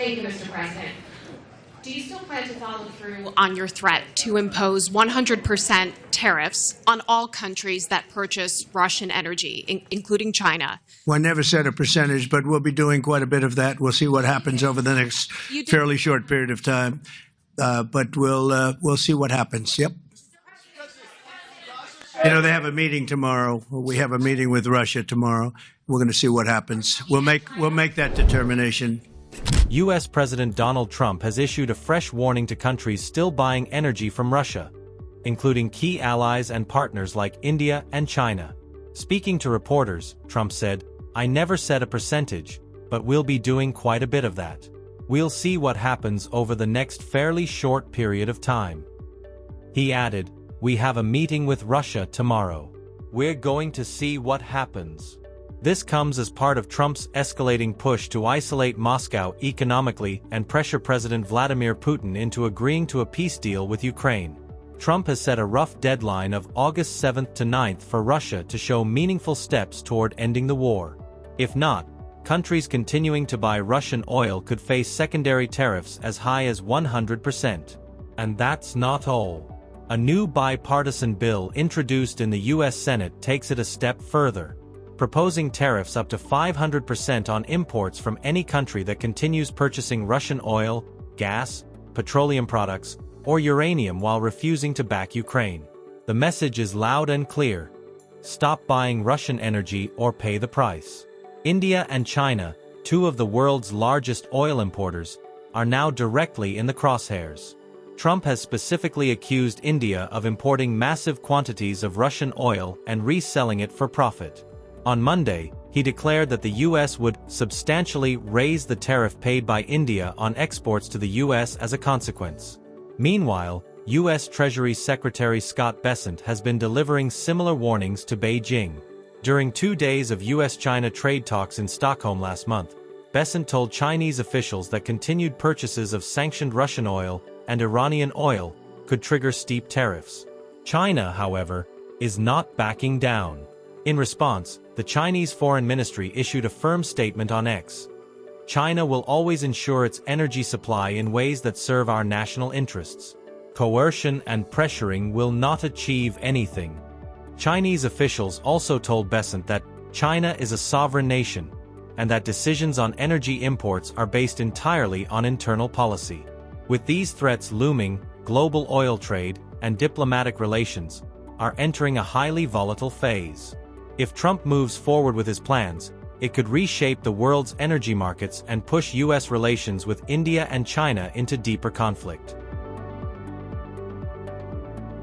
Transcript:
Thank you, Mr. President. Do you still plan to follow through on your threat to impose 100% tariffs on all countries that purchase Russian energy, including China? Well, I never said a percentage, but we'll be doing quite a bit of that. We'll see what happens over the next fairly short period of time. But we'll see what happens. Yep. You know, they have a meeting tomorrow. We have a meeting with Russia tomorrow. We're going to see what happens. We'll make that determination. U.S. President Donald Trump has issued a fresh warning to countries still buying energy from Russia, including key allies and partners like India and China. Speaking to reporters, Trump said, "I never said a percentage, but we'll be doing quite a bit of that. We'll see what happens over the next fairly short period of time." He added, "We have a meeting with Russia tomorrow. We're going to see what happens." This comes as part of Trump's escalating push to isolate Moscow economically and pressure President Vladimir Putin into agreeing to a peace deal with Ukraine. Trump has set a rough deadline of August 7th to 9th for Russia to show meaningful steps toward ending the war. If not, countries continuing to buy Russian oil could face secondary tariffs as high as 100%. And that's not all. A new bipartisan bill introduced in the U.S. Senate takes it a step further, proposing tariffs up to 500% on imports from any country that continues purchasing Russian oil, gas, petroleum products, or uranium while refusing to back Ukraine. The message is loud and clear: stop buying Russian energy or pay the price. India and China, two of the world's largest oil importers, are now directly in the crosshairs. Trump has specifically accused India of importing massive quantities of Russian oil and reselling it for profit. On Monday, he declared that the U.S. would substantially raise the tariff paid by India on exports to the U.S. as a consequence. Meanwhile, U.S. Treasury Secretary Scott Bessent has been delivering similar warnings to Beijing. During 2 days of U.S.-China trade talks in Stockholm last month, Bessent told Chinese officials that continued purchases of sanctioned Russian oil and Iranian oil could trigger steep tariffs. China, however, is not backing down. In response, the Chinese Foreign Ministry issued a firm statement on X. China will always ensure its energy supply in ways that serve our national interests. Coercion and pressuring will not achieve anything. Chinese officials also told Bessent that China is a sovereign nation, and that decisions on energy imports are based entirely on internal policy. With these threats looming, global oil trade and diplomatic relations are entering a highly volatile phase. If Trump moves forward with his plans, it could reshape the world's energy markets and push U.S. relations with India and China into deeper conflict.